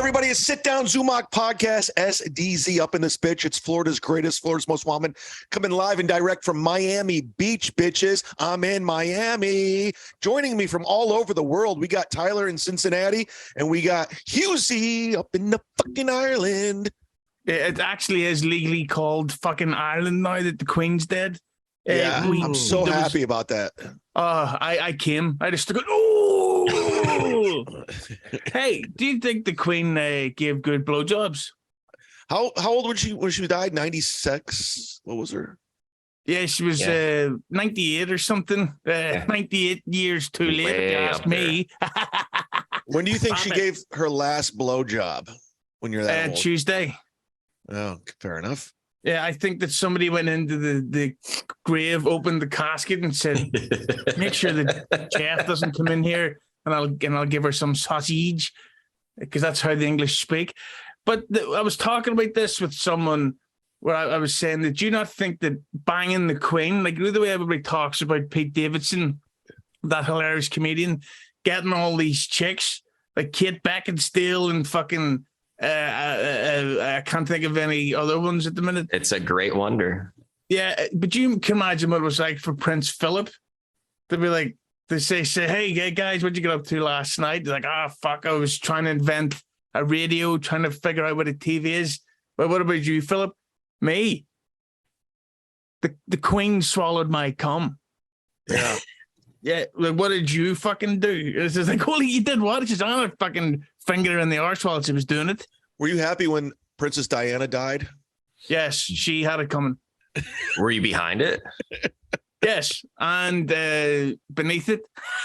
everybody? It's Sit Down Zumock Podcast, SDZ up in this bitch. It's Florida's greatest, Florida's most wanted. Coming live and direct from Miami Beach, bitches. I'm in Miami. Joining me from all over the world, we got Tyler in Cincinnati, and we got Husey up in the fucking Ireland. It actually is legally called fucking Ireland now that the Queen's dead. Yeah, I'm so happy about that. I came. I just took it. Oh! Hey, do you think the Queen gave good blowjobs? How old was she when she died? 96? What was her? Yeah, she was 98 or something. 98 years too late, if you ask me. When do you think she gave her last blowjob? When you're that old? Tuesday. Oh, fair enough. Yeah, I think that somebody went into the grave, opened the casket, and said, "Make sure the chef doesn't come in here, and I'll give her some sausage," because that's how the English speak. But I was talking about this with someone where I was saying that, do you not think that banging the Queen, like the way everybody talks about Pete Davidson, that hilarious comedian, getting all these chicks like Kate Beckinsale and fucking. I can't think of any other ones at the minute. It's a great wonder. Yeah, but you can imagine what it was like for Prince Philip. They'd be like, they say, hey guys, what'd you get up to last night? They're like, fuck, I was trying to invent a radio, trying to figure out what a TV is. But what about you, Philip? Me? The Queen swallowed my cum. Yeah. Yeah, like, what did you fucking do? It's just like, holy, you did what? It's just on a fucking finger in the arse while she was doing it. Were you happy when Princess Diana died? Yes, she had it coming. Were you behind it? Yes, and beneath it.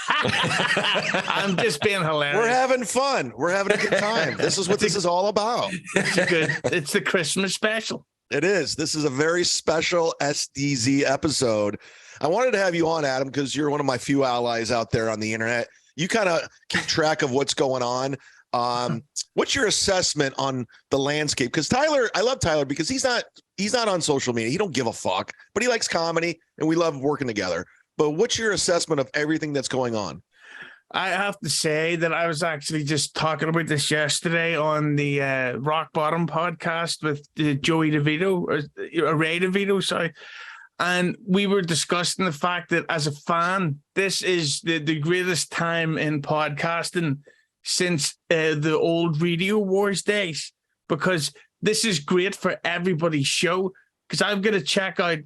I'm just being hilarious. We're having fun. We're having a good time. This is what this is all about. It's the Christmas special. It is. This is a very special SDZ episode. I wanted to have you on, Adam, because you're one of my few allies out there on the internet. You kind of keep track of what's going on. What's your assessment on the landscape? Because Tyler, I love Tyler because he's not on social media. He don't give a fuck, but he likes comedy and we love working together. But what's your assessment of everything that's going on? I have to say that I was actually just talking about this yesterday on the Rock Bottom podcast with Joey DeVito, or Ray DeVito, sorry. And we were discussing the fact that as a fan, this is the greatest time in podcasting since the old Radio Wars days, because this is great for everybody's show. Because I've got to check out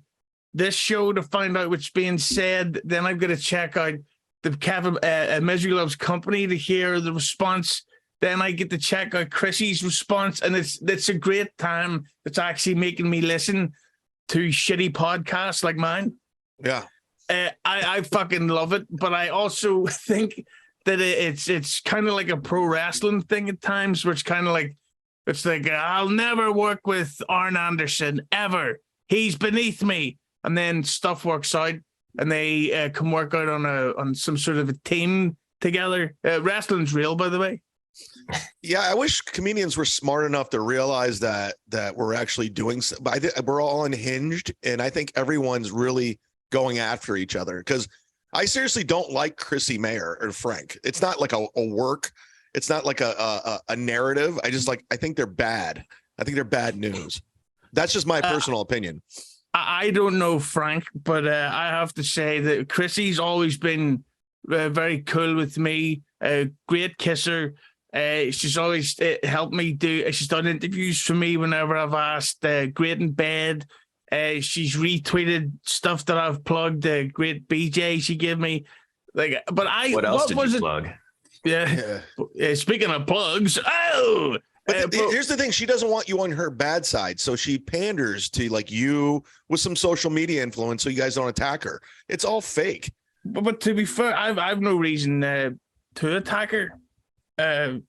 this show to find out what's being said. Then I've got to check out the Kevin Misery Loves Company to hear the response. Then I get to check out Chrissy's response. And it's a great time. It's actually making me listen to shitty podcasts like mine. Yeah. I fucking love it. But I also think that it's kind of like a pro wrestling thing at times, where it's like I'll never work with Arn Anderson ever. He's beneath me. And then stuff works out and they can work out on some sort of a team together. Wrestling's real, by the way. Yeah, I wish comedians were smart enough to realize that we're actually doing. But we're all unhinged, and I think everyone's really going after each other. Because I seriously don't like Chrissy Mayer or Frank. It's not like a work. It's not like a narrative. I think they're bad. I think they're bad news. That's just my personal opinion. I don't know Frank, but I have to say that Chrissy's always been very cool with me. Great kisser. She's always helped me she's done interviews for me whenever I've asked. Great in bed. She's retweeted stuff that I've plugged. Great BJ she gave me. What else did you plug? Yeah. Speaking of plugs, But here's the thing: she doesn't want you on her bad side, so she panders to like you with some social media influence, so you guys don't attack her. It's all fake. But to be fair, I've no reason to attack her.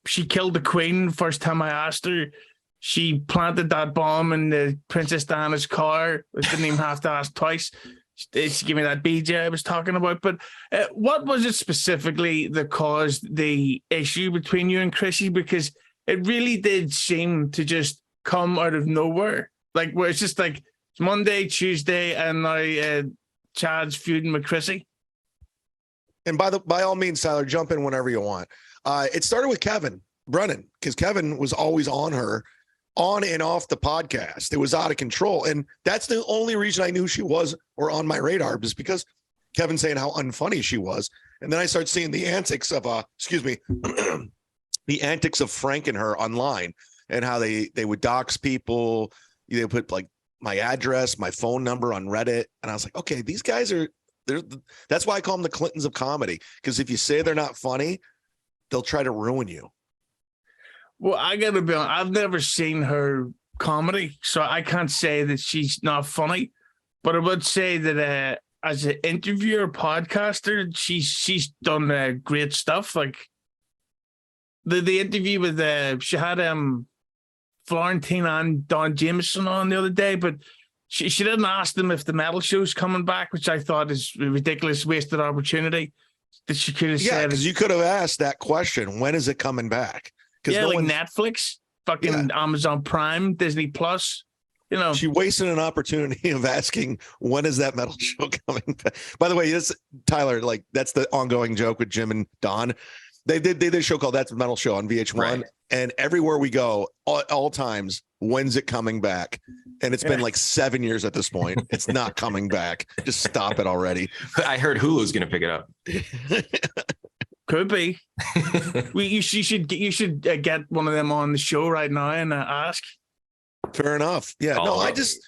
She killed the Queen first time I asked her. She planted that bomb in the Princess Diana's car. I didn't even have to ask twice. She gave me that BJ I was talking about. But what was it specifically that caused the issue between you and Chrissy? Because it really did seem to just come out of nowhere. Like, where it's just like it's Monday, Tuesday, and now Chad's feuding with Chrissy. And by all means, Tyler, jump in whenever you want. It started with Kevin. Brennan, because Kevin was always on her, on and off the podcast. It was out of control. And that's the only reason I knew she was or on my radar, was because Kevin saying how unfunny she was. And then I started seeing the antics of the antics of Frank and her online, and how they would dox people. They put like my address, my phone number on Reddit. And I was like, okay, these guys that's why I call them the Clintons of comedy. Because if you say they're not funny, they'll try to ruin you. Well, I gotta be honest, I've never seen her comedy, so I can't say that she's not funny. But I would say that as an interviewer, podcaster, she's done great stuff. Like the interview with she had Florentine and Don Jameson on the other day, but she didn't ask them if the metal show's coming back, which I thought is a ridiculous wasted opportunity. That she could have said, because you could have asked that question, when is it coming back? Yeah, like Netflix, fucking Amazon Prime, Disney Plus. You know, she wasted an opportunity of asking, when is that metal show coming back? By the way, Tyler, like that's the ongoing joke with Jim and Don. They did a show called That's the Metal Show on VH1, right. And everywhere we go, all times, when's it coming back? And it's been like 7 years at this point. It's not coming back. Just stop it already. I heard Hulu's going to pick it up. Could be. You should get one of them on the show right now and ask. Fair enough. Yeah. No, I just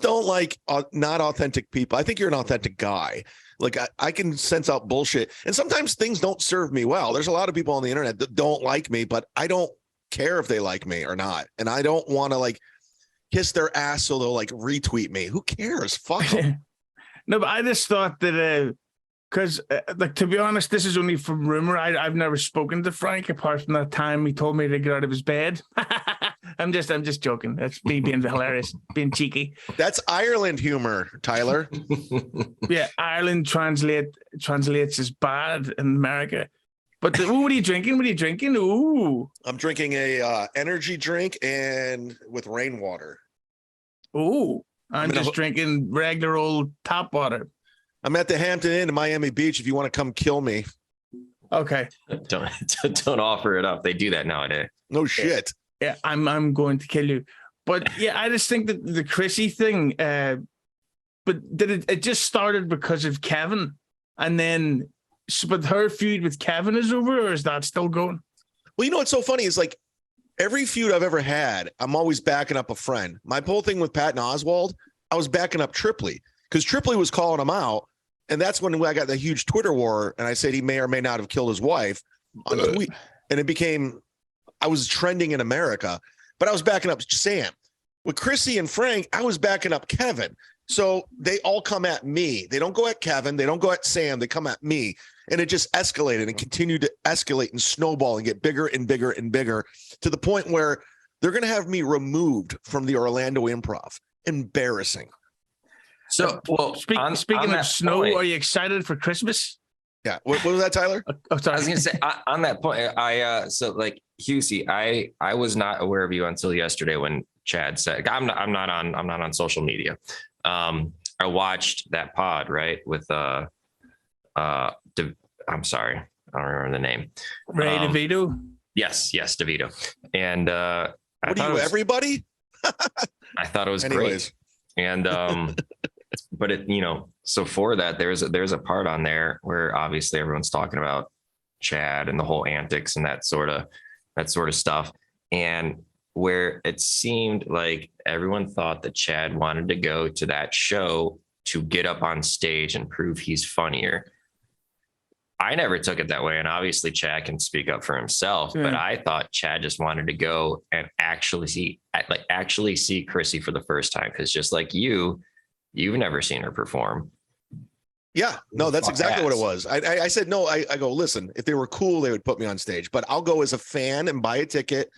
don't like not authentic people. I think you're an authentic guy. Like I can sense out bullshit, and sometimes things don't serve me well. There's a lot of people on the internet that don't like me, but I don't care if they like me or not, and I don't want to like kiss their ass so they'll like retweet me. Who cares? Fuck them. No, but I just thought that because like, to be honest, this is only from rumor. I've never spoken to Frank apart from that time he told me to get out of his bed. I'm just joking. That's me being hilarious, being cheeky. That's Ireland humor, Tyler. Yeah, Ireland translates as bad in America. But what are you drinking? What are you drinking? Ooh, I'm drinking a energy drink and with rainwater. Ooh, I'm just drinking regular old tap water. I'm at the Hampton Inn in Miami Beach. If you want to come kill me. Okay. Don't offer it up. They do that nowadays. No shit. Yeah, I'm going to kill you. But yeah, I just think that the Chrissy thing, but did it just started because of Kevin, and then but her feud with Kevin is over, or is that still going? Well, you know what's so funny is like every feud I've ever had, I'm always backing up a friend. My whole thing with Patton Oswalt, I was backing up Tripoli because Tripoli was calling him out, and that's when I got the huge Twitter war, and I said he may or may not have killed his wife on tweet, and it became. I was trending in America, but I was backing up Sam. With Chrissy and Frank, I was backing up Kevin. So they all come at me. They don't go at Kevin. They don't go at Sam. They come at me. And it just escalated and continued to escalate and snowball and get bigger and bigger and bigger to the point where they're going to have me removed from the Orlando Improv. Embarrassing. So, well, speaking of snow, point, are you excited for Christmas? Yeah. What was that, Tyler? I was going to say on that point, so like Husey, I was not aware of you until yesterday when Chad said, I'm not on social media. I watched that pod, right. With, I'm sorry. I don't remember the name. Ray DeVito. Yes. DeVito. And, what are you, everybody? I thought it was great. And, but it, so for that, there's a part on there where obviously everyone's talking about Chad and the whole antics and that sort of stuff. And where it seemed like everyone thought that Chad wanted to go to that show to get up on stage and prove he's funnier. I never took it that way. And obviously Chad can speak up for himself, but I thought Chad just wanted to go and actually see Chrissy for the first time. Cause just like you've never seen her perform. Yeah, no, that's exactly what it was. I said, no, I go, listen, if they were cool, they would put me on stage, but I'll go as a fan and buy a ticket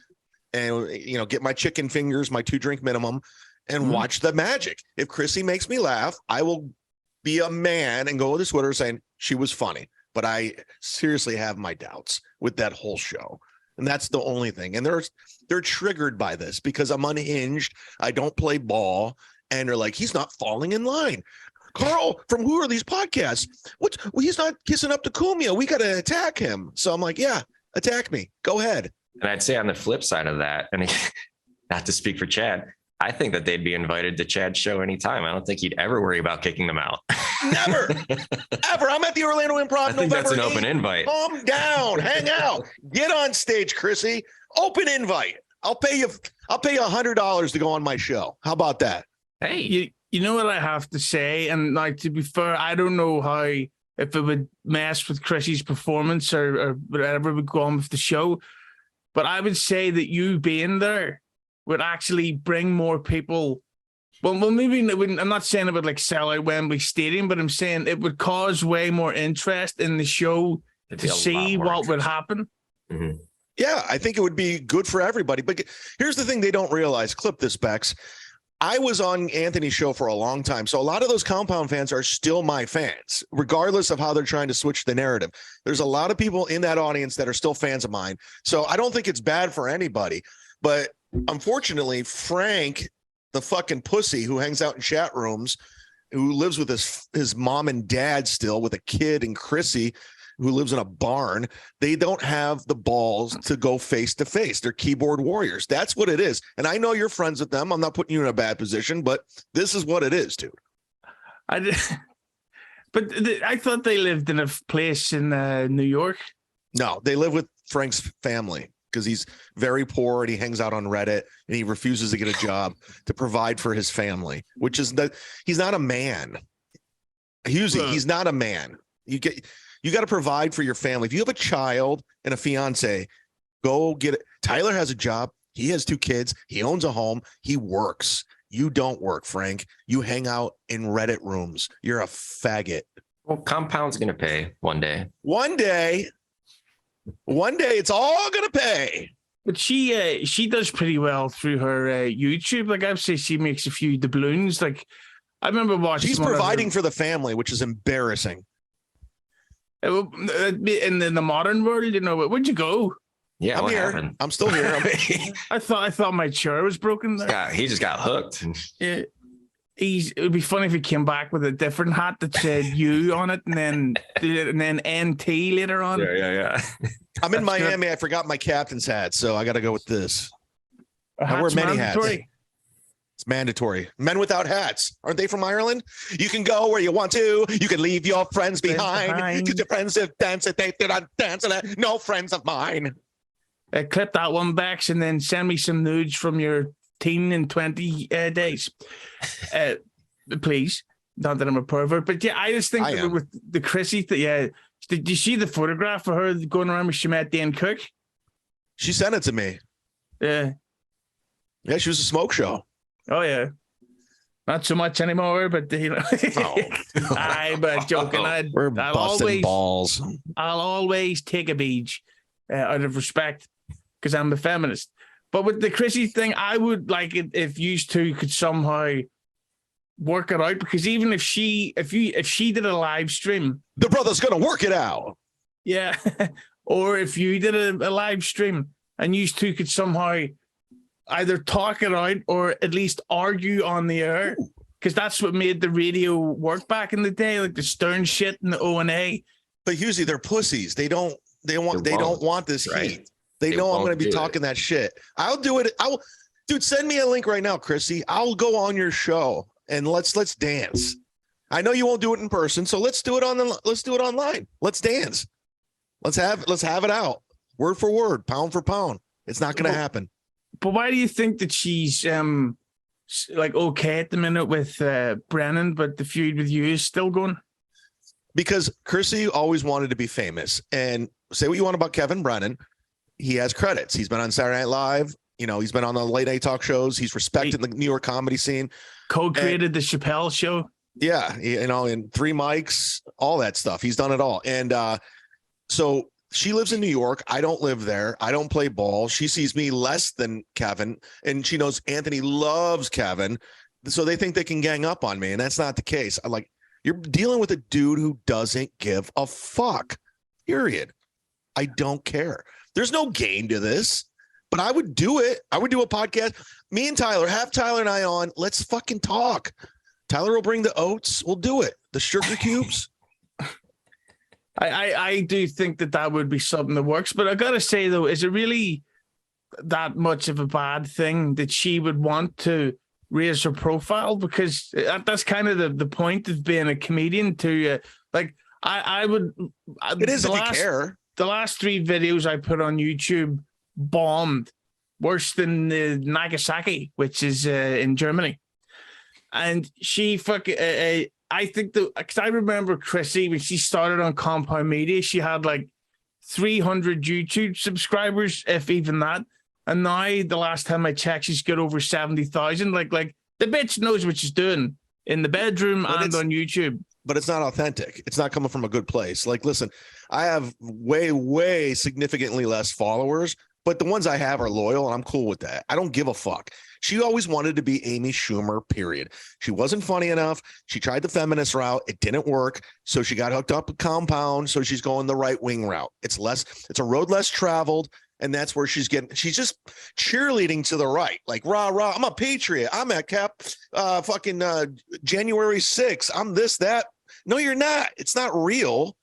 and, get my chicken fingers, my 2-drink minimum and watch the magic. If Chrissy makes me laugh, I will be a man and go to Twitter saying she was funny, but I seriously have my doubts with that whole show. And that's the only thing. And they're triggered by this because I'm unhinged. I don't play ball. And they're like, he's not falling in line. Carl, from who are these podcasts? Well, he's not kissing up to Cumia. We got to attack him. So I'm like, yeah, attack me. Go ahead. And I'd say on the flip side of that, and not to speak for Chad, I think that they'd be invited to Chad's show anytime. I don't think he'd ever worry about kicking them out. Never, ever. I'm at the Orlando Improv. I think November that's an 8th. open invite. Calm down, hang out, get on stage, Chrissy. Open invite. I'll pay you $100 to go on my show. How about that? Hey, you know what I have to say, and like, to be fair, I don't know if it would mess with Chrissy's performance or whatever would go on with the show, but I would say that you being there would actually bring more people. Well, maybe it wouldn't. I'm not saying it would like sell out Wembley Stadium, but I'm saying it would cause way more interest in the show to see what would happen. Mm-hmm. Yeah, I think it would be good for everybody. But here's the thing they don't realize. Clip this, Bex. I was on Anthony's show for a long time. So a lot of those Compound fans are still my fans, regardless of how they're trying to switch the narrative. There's a lot of people in that audience that are still fans of mine. So I don't think it's bad for anybody. But unfortunately, Frank, the fucking pussy who hangs out in chat rooms, who lives with his mom and dad still with a kid, and Chrissy, who lives in a barn, they don't have the balls to go face to face. They're keyboard warriors. That's what it is. And I know you're friends with them. I'm not putting you in a bad position, but this is what it is, dude. But I thought they lived in a place in New York. No, they live with Frank's family because he's very poor and he hangs out on Reddit and he refuses to get a job to provide for his family, which is that he's not a man. He's not a man. You got to provide for your family. If you have a child and a fiance, go get it. Tyler has a job. He has 2 kids. He owns a home. He works. You don't work, Frank. You hang out in Reddit rooms. You're a faggot. Well, Compound's going to pay one day. One day, it's all going to pay. But she does pretty well through her YouTube. Like, I'd say she makes a few doubloons. Like, I remember watching. She's providing for the family, which is embarrassing. In the modern world, you know, where'd you go? Yeah, I'm here. Happened? I'm still here. I thought my chair was broken there. He just got hooked. Yeah, it would be funny if he came back with a different hat that said "you" on it, and then NT later on. Yeah. I'm in Miami. I forgot my captain's hat, so I got to go with this. I wear many hats. It's mandatory. Men without hats. Aren't they from Ireland? You can go where you want to. You can leave your friends behind. Because your friends have danced. They did not dance. No friends of mine. Clip that one, Bex, and then send me some nudes from your teen and 20 days. Please. Not that I'm a pervert, but yeah, I just think that with the Chrissy thing, yeah. Did you see the photograph of her going around with Shamet Dan Cook? She sent it to me. Yeah. Yeah, she was a smoke show. Oh, yeah. Not so much anymore, but I'm joking. We're busting balls. I'll always take a beach out of respect because I'm a feminist. But with the Chrissy thing, I would like it if you two could somehow work it out, because even if she did a live stream, the brother's gonna work it out. Yeah. Or if you did a live stream and you two could somehow either talk it out or at least argue on the air, because that's what made the radio work back in the day, like the Stern shit and the O&A. But usually they're pussies. They don't want this heat. They know I'm going to be talking that shit. I'll do it. Dude, send me a link right now, Chrissy. I'll go on your show and let's dance. I know you won't do it in person, so let's do it online. Let's dance. Let's have it out. Word for word, pound for pound. It's not going to happen. But why do you think that she's like okay at the minute with Brennan, but the feud with you is still going? Because Chrissy always wanted to be famous. And say what you want about Kevin Brennan, he has credits. He's been on Saturday Night Live. You know, he's been on the late night talk shows. He's respected the New York comedy scene. Co-created the Chappelle Show. Yeah, you know, and 3 mics, all that stuff. He's done it all. And so she lives in New York. I don't live there. I don't play ball. She sees me less than Kevin, and she knows Anthony loves Kevin. So they think they can gang up on me, and that's not the case. I'm like, you're dealing with a dude who doesn't give a fuck, period. I don't care. There's no gain to this, but I would do it. I would do a podcast. Me and Tyler, have Tyler and I on. Let's fucking talk. Tyler will bring the oats. We'll do it. The sugar cubes. I do think that would be something that works, but I gotta say though, is it really that much of a bad thing that she would want to raise her profile, because that's kind of the point of being a comedian to I would. It is if you care. The last 3 videos I put on YouTube bombed worse than the Nagasaki, which is in Germany. And she fucking, I think because I remember Chrissy when she started on Compound Media, she had like 300 YouTube subscribers, if even that. And now, the last time I checked, she's got over 70,000. Like the bitch knows what she's doing in the bedroom and on YouTube. But it's not authentic. It's not coming from a good place. Like, listen, I have way significantly less followers, but the ones I have are loyal, and I'm cool with that. I don't give a fuck. She always wanted to be Amy Schumer, period. She wasn't funny enough. She tried the feminist route. It didn't work. So she got hooked up with Compound. So she's going the right wing route. It's a road less traveled. And that's where she's just cheerleading to the right. Like, rah, I'm a patriot. I'm at January 6th. I'm this, that. No, you're not. It's not real.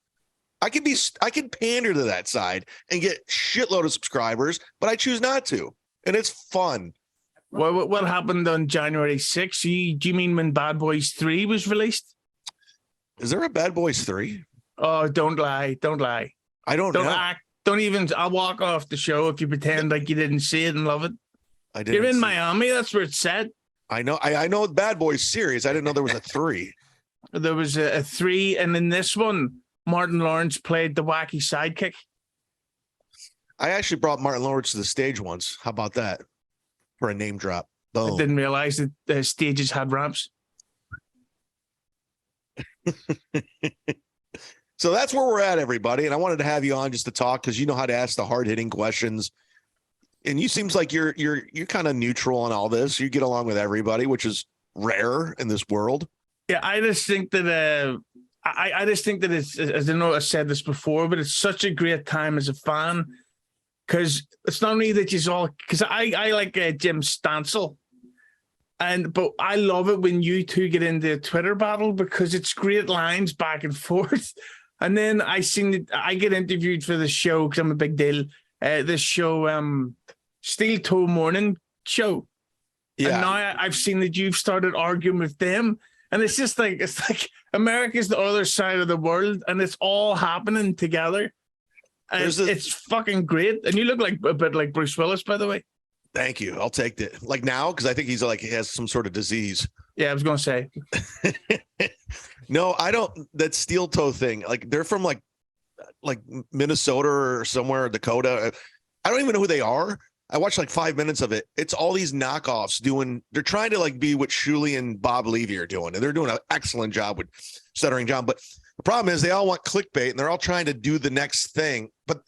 I can pander to that side and get shitload of subscribers, but I choose not to. And it's fun. Well, what happened on January 6th? Do you mean when Bad Boys 3 was released? Is there a Bad Boys 3? Oh, don't lie. I don't know. Act. Don't even. I'll walk off the show if you pretend like you didn't see it and love it. I didn't. You're in Miami. That's where it's set. I know. I know Bad Boys series. I didn't know there was a 3. There was a 3, and in this one, Martin Lawrence played the wacky sidekick. I actually brought Martin Lawrence to the stage once. How about that? For a name drop. Boom. I didn't realize that the stages had ramps. So that's where we're at, everybody. And I wanted to have you on just to talk, because you know how to ask the hard-hitting questions. And you seems like you're kind of neutral on all this. You get along with everybody, which is rare in this world. Yeah, I just think that I just think that it's, as I know I said this before, but it's such a great time as a fan, because it's not only that you all, because I like Jim Stansel, but I love it when you two get into a Twitter battle, because it's great lines back and forth. And then I get interviewed for the show, because I'm a big deal. This show, Steel Toe Morning Show. Yeah. And now I've seen that you've started arguing with them. And it's like America's the other side of the world, and it's all happening together. And it's fucking great. And you look like a bit like Bruce Willis, by the way. Thank you. I'll take that. Like now, because I think he has some sort of disease. Yeah, I was going to say. No, I don't. That steel toe thing. Like, they're from like Minnesota or somewhere, Dakota. I don't even know who they are. I watched like 5 minutes of it. It's all these knockoffs they're trying to like be what Shuley and Bob Levy are doing. And they're doing an excellent job with Stuttering John. But the problem is they all want clickbait, and they're all trying to do the next thing. But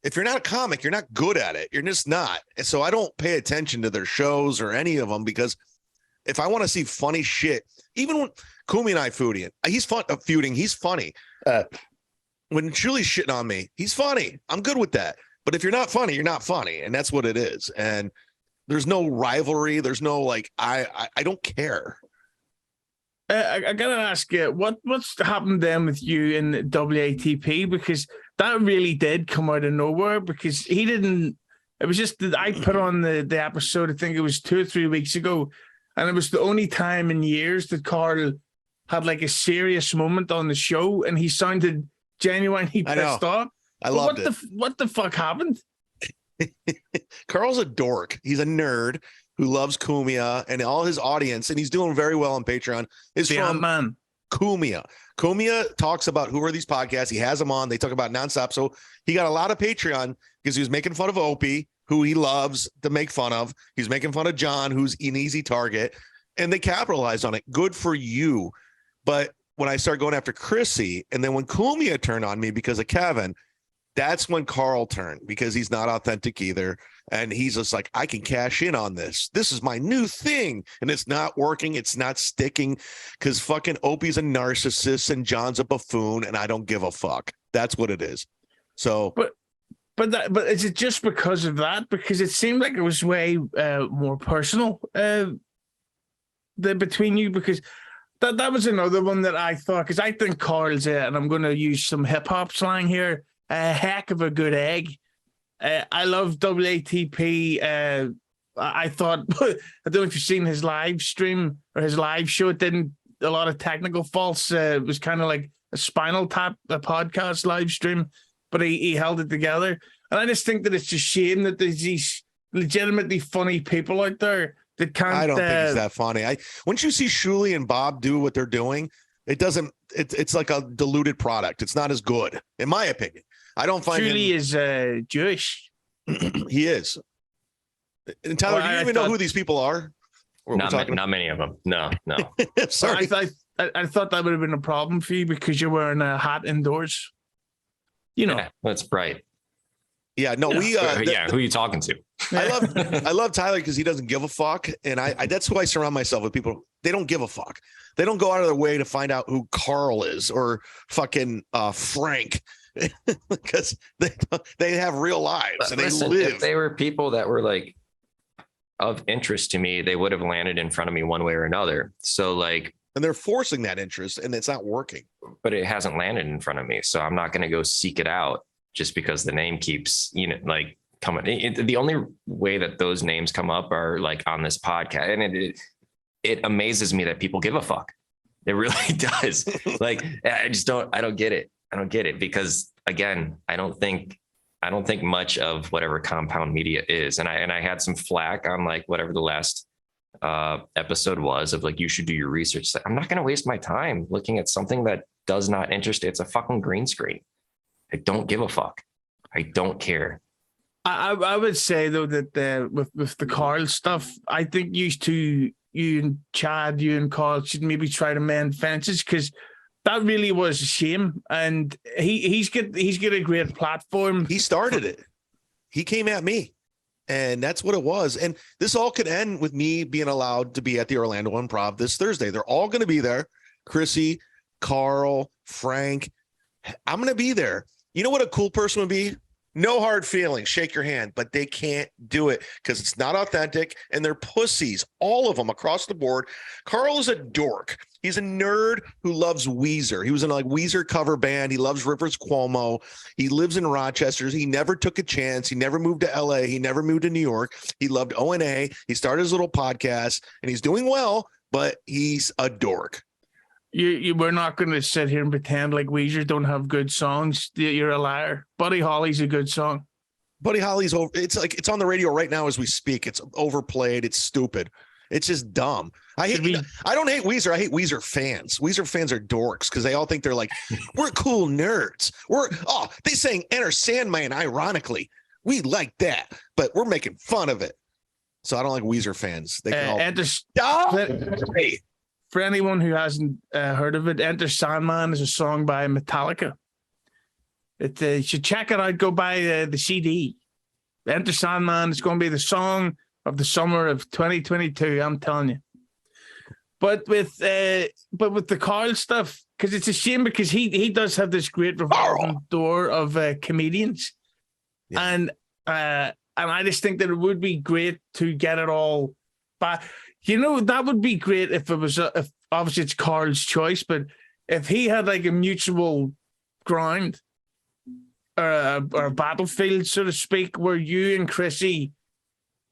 if you're not a comic, you're not good at it. You're just not. And so I don't pay attention to their shows or any of them, because if I want to see funny shit, even when Kumi and I feuding, he's funny. When Shuley's shitting on me, he's funny. I'm good with that. But if you're not funny, you're not funny. And that's what it is. And there's no rivalry. There's no I don't care. I gotta ask you, what's happened then with you in the WATP? Because that really did come out of nowhere, because he didn't. It was just that I put on the episode, I think it was 2 or 3 weeks ago, and it was the only time in years that Carl had like a serious moment on the show, and he sounded genuinely pissed off. I loved it. What the fuck happened? Carl's a dork. He's a nerd who loves Kumia and all his audience, and he's doing very well on Patreon. Is from man. Kumia. Kumia talks about who are these podcasts. He has them on. They talk about nonstop. So he got a lot of Patreon because he was making fun of Opie, who he loves to make fun of. He's making fun of John, who's an easy target, and they capitalized on it. Good for you. But when I started going after Chrissy, and then when Kumia turned on me because of Kevin, that's when Carl turned, because he's not authentic either. And he's just like, I can cash in on this. This is my new thing. And it's not working. It's not sticking, because fucking Opie's a narcissist and John's a buffoon, and I don't give a fuck. That's what it is. So, but is it just because of that? Because it seemed like it was way more personal between you, because that was another one that I thought, because I think Carl's and I'm going to use some hip hop slang here, a heck of a good egg. I love WATP. I thought, I don't know if you've seen his live stream or his live show. It didn't, a lot of technical faults. It was kind of like a Spinal Tap, a podcast live stream, but he held it together. And I just think that it's a shame that there's these legitimately funny people out there that can't. I don't think it's that funny. Once you see Shuli and Bob do what they're doing, it doesn't. It's like a diluted product. It's not as good, in my opinion. I don't find Shuli is Jewish. He is. And Tyler, do you even know who these people are? Not many of them. No. Sorry. I thought that would have been a problem for you because you're wearing a hat indoors. You know, that's bright. Yeah, no, we. Who are you talking to? I love Tyler because he doesn't give a fuck, and I that's who I surround myself with. People, they don't give a fuck. They don't go out of their way to find out who Carl is or fucking Frank, because they have real lives and they live. If they were people that were like of interest to me, they would have landed in front of me one way or another. So like, and they're forcing that interest, and it's not working. But it hasn't landed in front of me, so I'm not going to go seek it out just because the name keeps, like coming. The only way that those names come up are like on this podcast, and it amazes me that people give a fuck. It really does. Like, I don't get it. I don't get it because, again, I don't think much of whatever compound media is. And I had some flack on like whatever the last episode was of like, you should do your research. I'm not going to waste my time looking at something that does not interest. It's a fucking green screen. I don't give a fuck. I don't care. I would say though that with the Carl stuff, I think you and Chad, you and Carl should maybe try to mend fences, because that really was a shame. And he's got a great platform. He started it. He came at me, and that's what it was. And this all could end with me being allowed to be at the Orlando Improv this Thursday. They're all going to be there. Chrissy, Carl, Frank. I'm going to be there. You know what a cool person would be? No hard feelings. Shake your hand, but they can't do it because it's not authentic, and they're pussies. All of them across the board. Carl is a dork. He's a nerd who loves Weezer. He was in a Weezer cover band. He loves Rivers Cuomo. He lives in Rochester. He never took a chance. He never moved to LA. He never moved to New York. He loved ONA. He started his little podcast, and he's doing well, but he's a dork. We're not going to sit here and pretend like Weezer don't have good songs. You're a liar. Buddy Holly's a good song. Buddy Holly's over. It's on the radio right now as we speak. It's overplayed. It's stupid. It's just dumb. I don't hate Weezer. I hate Weezer fans. Weezer fans are dorks because they all think they're like, we're cool nerds. They sang Enter Sandman ironically. We like that, but we're making fun of it. So I don't like Weezer fans. They can all. For anyone who hasn't heard of it, Enter Sandman is a song by Metallica. You should check it out. Go buy the CD. Enter Sandman is going to be the song of the summer of 2022. I'm telling you. But with the Carl stuff, because it's a shame because he does have this great revolving door of comedians, and I just think that it would be great to get it all back. That would be great if it was, if obviously it's Carl's choice, but if he had like a mutual ground or a battlefield, so to speak, where you and Chrissy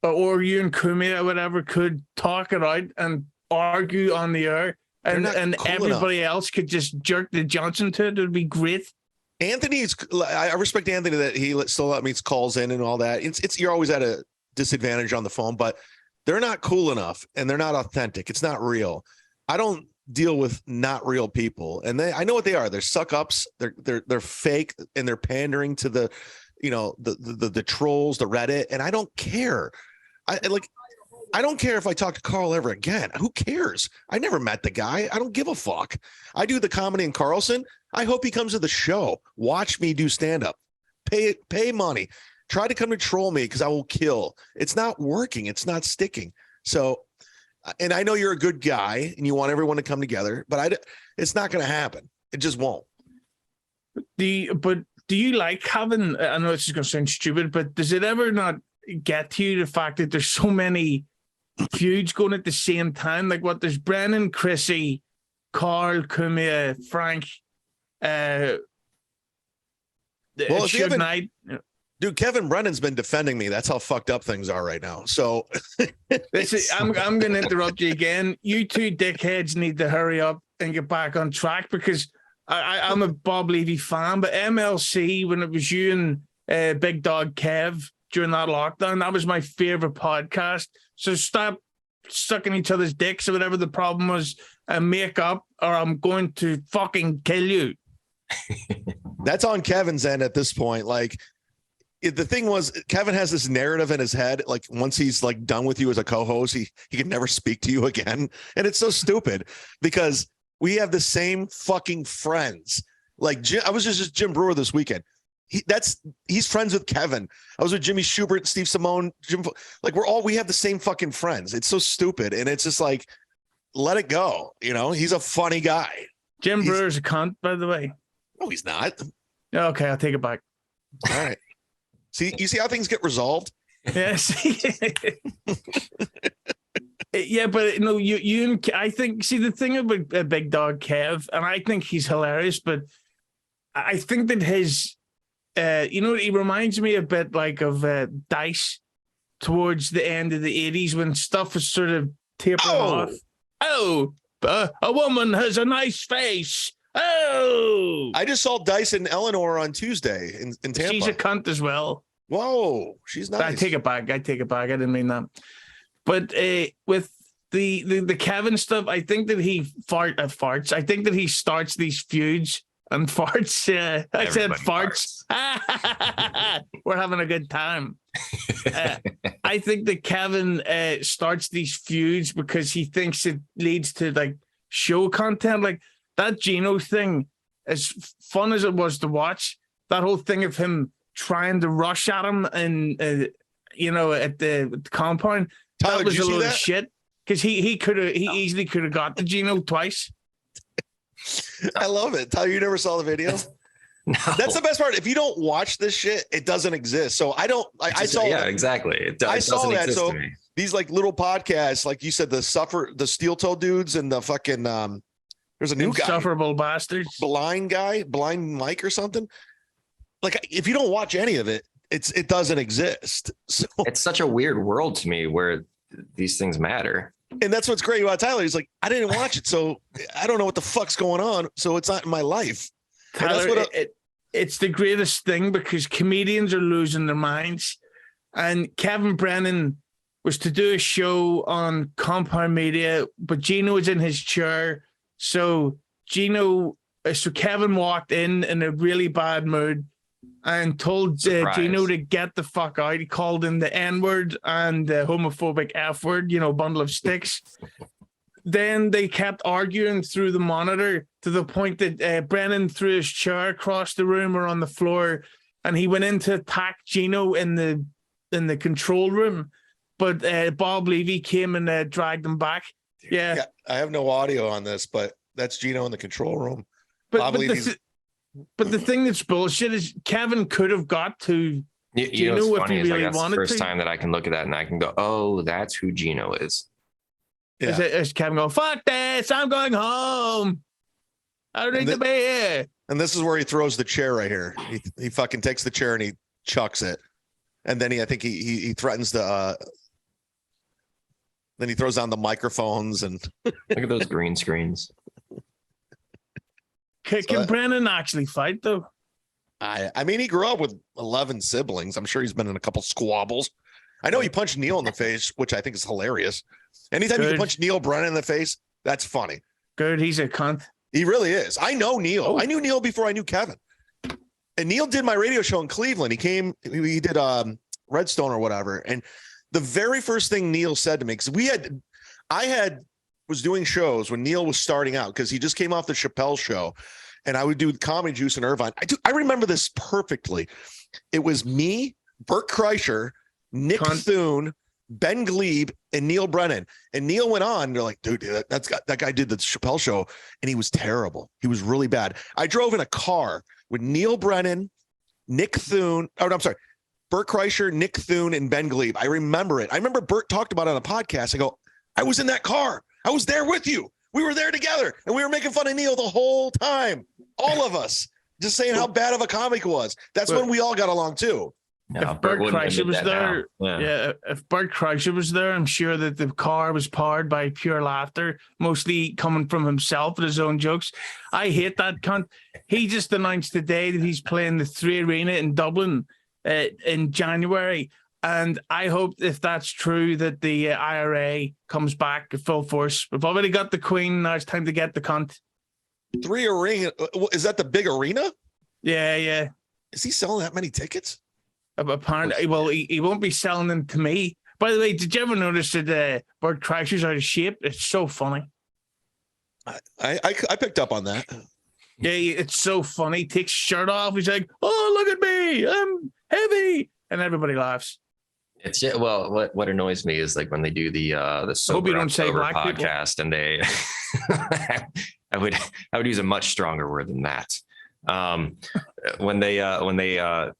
or you and Kumi or whatever could talk it out and argue on the air, and cool everybody else could just jerk the Johnson to it, would be great. I respect Anthony that he still let me calls in and all that. You're always at a disadvantage on the phone, but they're not cool enough and they're not authentic. It's not real. I don't deal with not real people, and I know what they are. They're suck ups. They're fake, and they're pandering to the trolls, the Reddit, and I don't care. I don't care if I talk to Carl ever again. Who cares? I never met the guy. I don't give a fuck. I do the comedy in Carlson. I hope he comes to the show. Watch me do stand up. Pay money. Try to come to troll me because I will kill. It's not working. It's not sticking. So, and I know you're a good guy and you want everyone to come together, but it's not going to happen. It just won't. But do you like having, I know this is going to sound stupid, but does it ever not get to you the fact that there's so many feuds going at the same time? Like there's Brennan, Chrissy, Carl, Kumi, Frank, Well, Dude, Kevin Brennan's been defending me. That's how fucked up things are right now. So I'm going to interrupt you again. You two dickheads need to hurry up and get back on track, because I'm a Bob Levy fan, but MLC, when it was you and Big Dog Kev during that lockdown, that was my favorite podcast. So stop sucking each other's dicks or whatever the problem was, and make up, or I'm going to fucking kill you. That's on Kevin's end at this point. Like, the thing was, Kevin has this narrative in his head. Like, once he's like done with you as a co-host, he can never speak to you again. And it's so stupid, because we have the same fucking friends. Like, I was just Jim Brewer this weekend. He's friends with Kevin. I was with Jimmy Schubert, Steve Simone, like we have the same fucking friends. It's so stupid. And it's just like, let it go. You know, he's a funny guy. Jim Brewer's a cunt, by the way. No, he's not. Okay, I'll take it back. All right. See, you see how things get resolved? Yes. Yeah, but no, you I think, see, the thing about Big Dog Kev, and I think he's hilarious, but I think that his, he reminds me a bit like of Dice towards the end of the 80s, when stuff was sort of tapering off. Oh, a woman has a nice face. Oh, I just saw Dice and Eleanor on Tuesday in Tampa. She's a cunt as well. Whoa, she's nice. I take it back. I didn't mean that. But with the Kevin stuff, I think that he farts. I think that he starts these feuds and farts. I said farts. We're having a good time. I think that Kevin starts these feuds because he thinks it leads to like show content. Like that Geno thing, as fun as it was to watch, that whole thing of him trying to rush at him and at the compound. Tyler, that was did you a see load that? of shit, because he easily could have got the Geno twice. I love it. Tyler, you never saw the video? No. That's the best part. If you don't watch this shit, it doesn't exist. So I saw. Yeah, exactly. I saw that. So these like little podcasts, like you said, the steel toe dudes and the fucking there's a new guy, Insufferable bastards, blind Mike or something. Like, if you don't watch any of it, it doesn't exist. So it's such a weird world to me where these things matter. And that's what's great about Tyler. He's like, I didn't watch it, so I don't know what the fuck's going on. So it's not in my life. Tyler, it's the greatest thing, because comedians are losing their minds. And Kevin Brennan was to do a show on Compound Media, but Geno was in his chair. So Kevin walked in a really bad mood and told Geno to get the fuck out. He called him the N-word and the homophobic F-word, bundle of sticks. Then they kept arguing through the monitor to the point that Brennan threw his chair across the room or on the floor, and he went in to attack Geno in the control room. But Bob Levy came and dragged him back. Yeah, I have no audio on this, but that's Geno in the control room. But the thing that's bullshit is Kevin could have got to Geno if he really wanted to. That's the first time that I can look at that and I can go, oh, that's who Geno is. Yeah. Is Kevin going, fuck this, I'm going home. I don't need to be here. And this is where he throws the chair right here. He fucking takes the chair and he chucks it. And then I think he threatens to then he throws down the microphones and look at those green screens. Can Brennan actually fight though? I mean, he grew up with 11 siblings. I'm sure he's been in a couple squabbles. I know he punched Neil in the face, which I think is hilarious. Anytime you punch Neil Brennan in the face, that's funny. Good. He's a cunt. He really is. I know Neil. Oh. I knew Neil before I knew Kevin. And Neil did my radio show in Cleveland. He did Redstone or whatever. And the very first thing Neil said to me, because I was doing shows when Neil was starting out, because he just came off the Chappelle show, and I would do Comedy Juice in Irvine. I remember this perfectly. It was me, Bert Kreischer, Nick Thune, Ben Glebe, and Neil Brennan. And Neil went on. And they're like, dude, that guy did the Chappelle show, and he was terrible. He was really bad. I drove in a car with Neil Brennan, Nick Thune. Oh, no, I'm sorry. Bert Kreischer, Nick Thune, and Ben Glebe. I remember it. I remember Bert talked about it on a podcast. I go, I was in that car. I was there with you. We were there together, and we were making fun of Neil the whole time. All of us. Just saying how bad of a comic he was. That's when we all got along too. Yeah, if Bert Kreischer was there, yeah, if Bert Kreischer was there, I'm sure that the car was powered by pure laughter, mostly coming from himself and his own jokes. I hate that cunt. He just announced today that he's playing the 3 Arena in Dublin in January. And I hope, if that's true, that the IRA comes back at full force. We've already got the Queen. Now it's time to get the cunt. 3 Arena. Is that the big arena? Yeah. Is he selling that many tickets? Apparently, well, he won't be selling them to me. By the way, did you ever notice that Bert Kreischer's out of shape? It's so funny. I picked up on that. Yeah, it's so funny. Takes shirt off. He's like, "Oh, look at me, I'm heavy," and everybody laughs. It's well, what annoys me is like when they do the Sober October podcast, and they, I would use a much stronger word than that. When they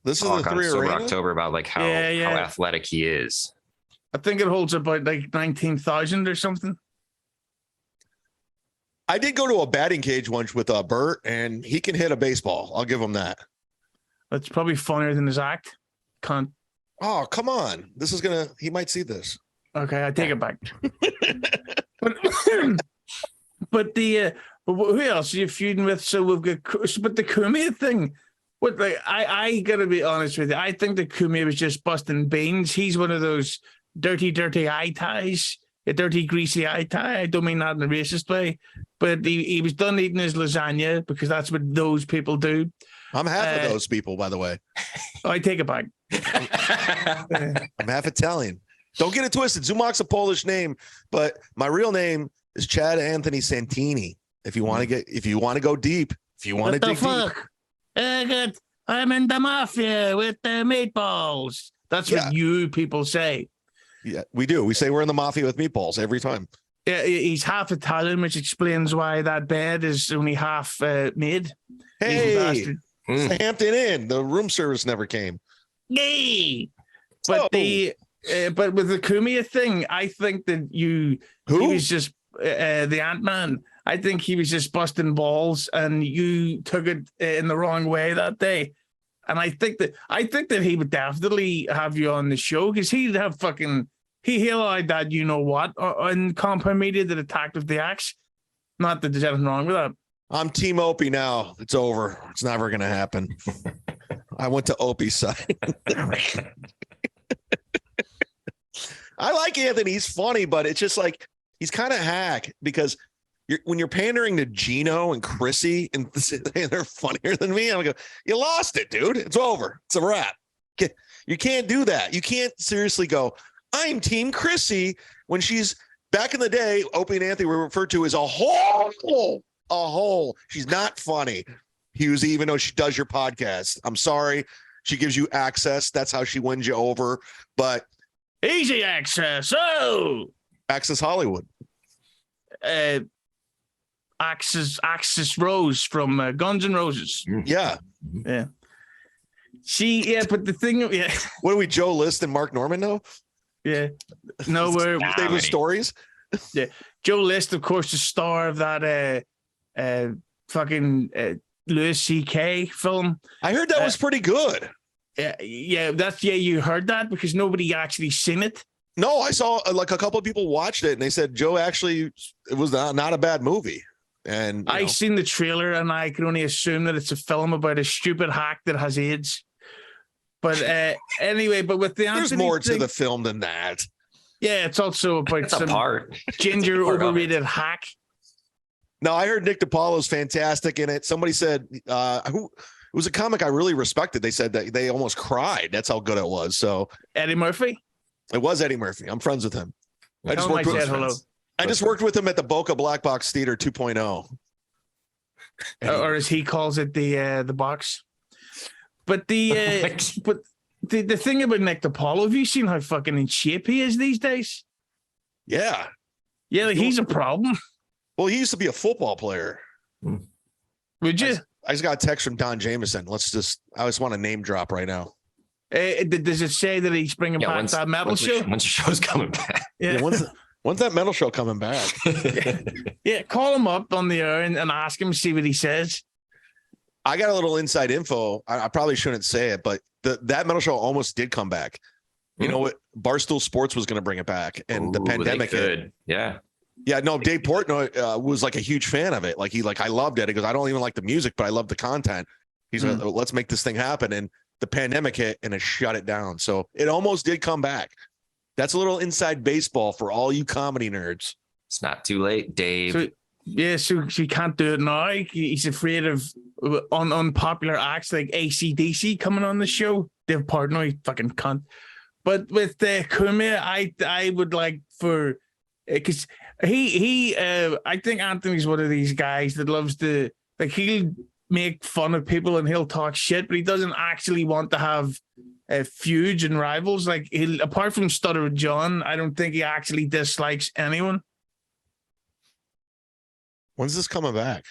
this talk is the on 3 Sober Arena? October about like how athletic he is. I think it holds about like 19,000 or something. I did go to a batting cage once with Bert, and he can hit a baseball. I'll give him that. That's probably funnier than his act. Cunt. Oh, come on. He might see this. Okay, I take it back. but who else are you feuding with? So we've got, but the Kumia thing. What, like, I gotta be honest with you. I think that Kumia was just busting beans. He's one of those dirty eye ties, a dirty, greasy eye tie. I don't mean that in a racist way, but he was done eating his lasagna because that's what those people do. I'm half of those people, by the way. I take it back. I'm half Italian. Don't get it twisted. Zumock's a Polish name, but my real name is Chad Anthony Santini. If you want to go deep, if you want to dig deep. I'm in the mafia with the meatballs. That's what you people say. Yeah, we do. We say we're in the mafia with meatballs every time. Yeah, he's half Italian, which explains why that bed is only half made. Hey, it's the Hampton Inn. The room service never came. Yay! But but with the Kumia thing, I think that he was just the Ant-Man. I think he was just busting balls, and you took it in the wrong way that day. And I think that he would definitely have you on the show because he'd have he allowed that what on Compound Media that attacked with the axe. Not that there's anything wrong with that. I'm Team Opie now. It's over. It's never going to happen. I went to Opie's side. I like Anthony. He's funny, but it's just like he's kind of hack because when you're pandering to Geno and Chrissy and they're funnier than me, I'm like, you lost it, dude. It's over. It's a wrap. You can't do that. You can't seriously go, I'm Team Chrissy when she's back in the day. Opie and Anthony were referred to as a hole. She's not funny. Even though she does your podcast. I'm sorry. She gives you access. That's how she wins you over. But easy access. Oh, Access Hollywood. Axis Rose from Guns N' Roses. Yeah. But the thing, What are we, Joe List and Mark Norman now? Yeah. No, we're favorite stories. Yeah. Joe List, of course, the star of that fucking Louis C.K. film. I heard that was pretty good. You heard that because nobody actually seen it. No, I saw like a couple of people watched it and they said Joe it was not a bad movie. And I seen the trailer and I can only assume that it's a film about a stupid hack that has AIDS. But anyway, but with the there's more to the film than that. Yeah, it's also about some ginger overrated hack. No, I heard Nick DiPaolo's fantastic in it. Somebody said who it was a comic I really respected. They said that they almost cried. That's how good it was. So Eddie Murphy? It was Eddie Murphy. I'm friends with him. I just worked with him at the Boca Black Box Theater 2.0. Or as he calls it, the box. But the thing about Nick DiPaolo, have you seen how fucking in shape he is these days? Yeah. Yeah, like he's a problem. Well, he used to be a football player. Would you? I just got a text from Don Jameson. I just want to name drop right now. Does it say that he's bringing back that metal show? Once the show's coming back. Yeah, when's that metal show coming back? Yeah, call him up on the air and ask him, see what he says. I got a little inside info. I probably shouldn't say it, but that metal show almost did come back. You know what? Barstool Sports was going to bring it back, and the pandemic hit. Yeah. Yeah, no, Dave Portnoy was like a huge fan of it. Like I loved it. He goes, I don't even like the music, but I love the content. He's like, let's make this thing happen. And the pandemic hit and it shut it down. So it almost did come back. That's a little inside baseball for all you comedy nerds. It's not too late, Dave. So he can't do it now. He's afraid of unpopular acts like AC/DC coming on the show. Dave Portnoy fucking cunt. But with Cumia, I would like for, because I think Anthony's one of these guys that loves to, like, he'll make fun of people and he'll talk shit, but he doesn't actually want to have feuds and rivals. Like, apart from Stutter with John, I don't think he actually dislikes anyone. When's this coming back?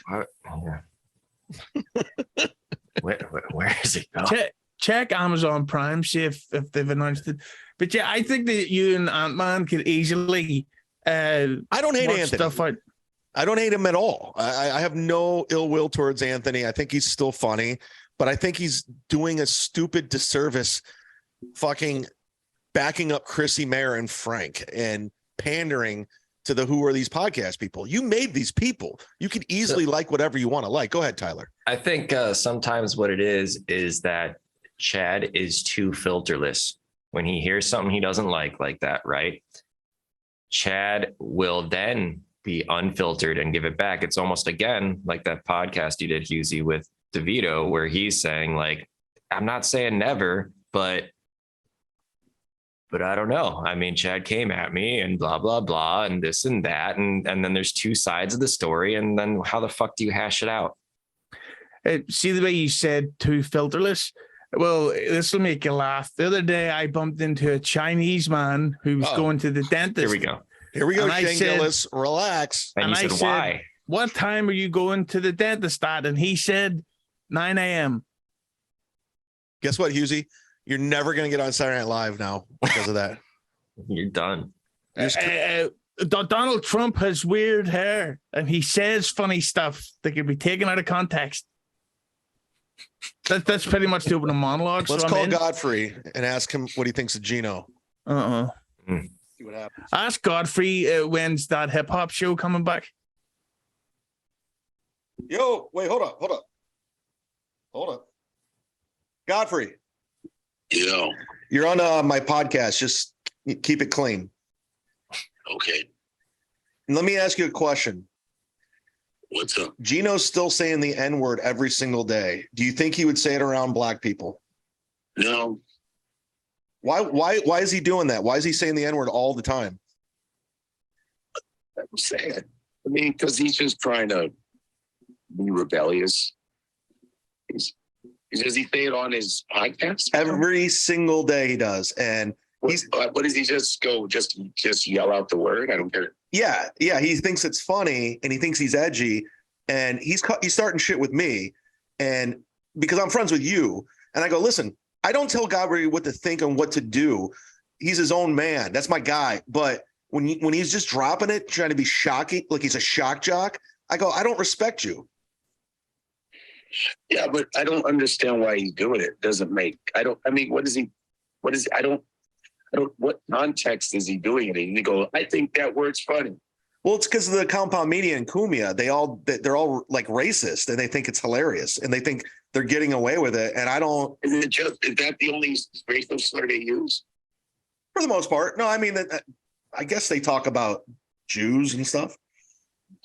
Where is it going? Check Amazon Prime, see if they've announced it. But yeah, I think that you and Ant-Man could easily I don't hate Anthony. Stuff out. I don't hate him at all. I have no ill will towards Anthony. I think he's still funny, but I think he's doing a stupid disservice fucking backing up Chrissy, Mayer, and Frank and pandering to the who are these podcast people. You made these people. You could easily like whatever you want to like. Go ahead, Tyler. I think sometimes what it is that Chad is too filterless. When he hears something he doesn't like that, right? Chad will then be unfiltered and give it back. It's almost, again, like that podcast you did, Husey, with DeVito, where he's saying, like, I'm not saying never, but I don't know. I mean, Chad came at me and blah, blah, blah, and this and that. And then there's two sides of the story. And then how the fuck do you hash it out? See the way you said too filterless? Well, this will make you laugh. The other day, I bumped into a Chinese man who was going to the dentist. Here we go, Shane Gillis. Relax. And you said, why? What time are you going to the dentist at? And he said, 9 a.m. Guess what, Husey? You're never going to get on Saturday Night Live now because of that. You're done. Donald Trump has weird hair, and he says funny stuff that can be taken out of context. That's pretty much the opening monologue. Let's call Godfrey and ask him what he thinks of Geno. See what happens. Ask Godfrey when's that hip hop show coming back. Yo, wait, hold up. Godfrey. Yo. You're on my podcast. Just keep it clean. Okay. And let me ask you a question. What's up? Geno's still saying the N-word every single day. Do you think he would say it around black people? No. Why is he doing that? Why is he saying the N-word all the time? I'm saying. I mean, because he's just trying to be rebellious. Does he say it on his podcast? Every single day he does. And what does he just go, just yell out the word? I don't care. Yeah. He thinks it's funny and he thinks he's edgy, and he's starting shit with me, and because I'm friends with you, and I go, listen, I don't tell Godfrey what to think and what to do. He's his own man. That's my guy. But when he's just dropping it, trying to be shocking, like he's a shock jock, I go, I don't respect you. Yeah, but I don't understand why he's doing it. What context is he doing it in? You go, I think that word's funny. Well, it's because of the compound media and Cumia. They're all like racist, and they think it's hilarious, and they think they're getting away with it. And I don't. Is that the only racial slur they use? For the most part, no. I mean, I guess they talk about Jews and stuff.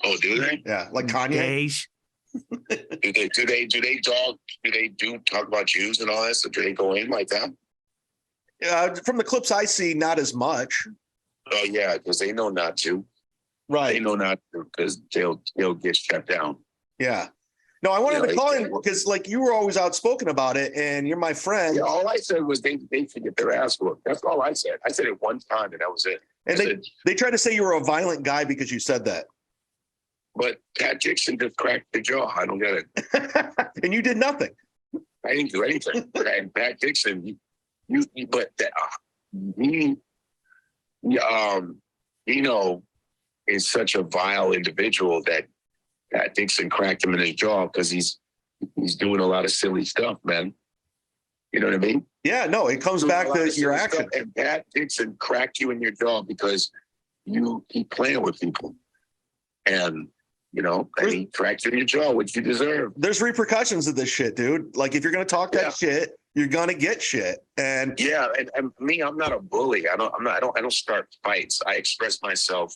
Oh, do they? Yeah, like Kanye. do they talk about Jews and all that? So do they go in like that? From the clips I see, not as much. Oh yeah, because they know not to. Right. They know not to because they'll get shut down. Yeah. No, I wanted to call him because like you were always outspoken about it, and you're my friend. Yeah, all I said was they should get their ass whooped. That's all I said. I said it one time, and that was it. And they tried to say you were a violent guy because you said that. But Pat Dixon just cracked the jaw. I don't get it. And you did nothing. I didn't do anything. And Pat Dixon, is such a vile individual that Pat Dixon cracked him in his jaw because he's doing a lot of silly stuff, man. You know what I mean? Yeah, no, it comes back to your action. And Pat Dixon cracked you in your jaw because you keep playing with people. And, and he cracked you in your jaw, which you deserve. There's repercussions of this shit, dude. Like, if you're going to talk that shit, you're going to get shit. And yeah, and me, I'm not a bully. I don't start fights. I express myself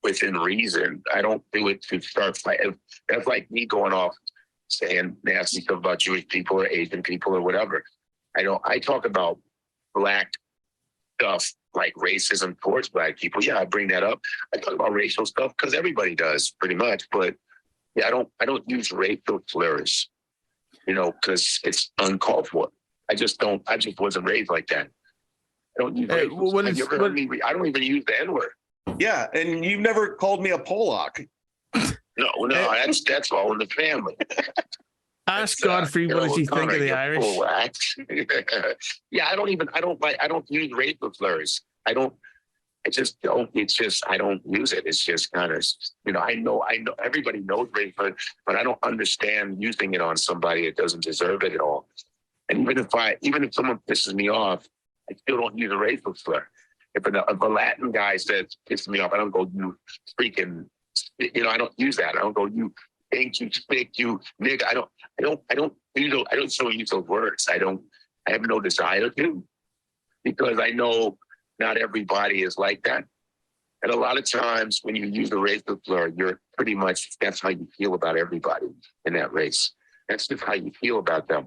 within reason. I don't do it to start fights. That's like me going off saying nasty stuff about Jewish people or Asian people or whatever. I talk about black stuff like racism towards black people. Yeah, I bring that up. I talk about racial stuff because everybody does pretty much. But yeah, I don't use racial slurs, because it's uncalled for. I just wasn't raised like that. I don't use I don't even use the N-word. Yeah, and you've never called me a Pollock. No, that's all in the family. Ask Godfrey what does he think of the Irish. Yeah, I don't use racial slurs. I don't use it. It's just kind of, I know everybody knows racial, but I don't understand using it on somebody that doesn't deserve it at all. And even if someone pisses me off, I still don't use a racial slur. If a Latin guy says pisses me off, I don't go, you freaking, I don't use that. I don't go, you think, you spick, you nigga. I don't use those words. I have no desire to, because I know not everybody is like that. And a lot of times when you use a racial slur, you're pretty much, that's how you feel about everybody in that race. That's just how you feel about them.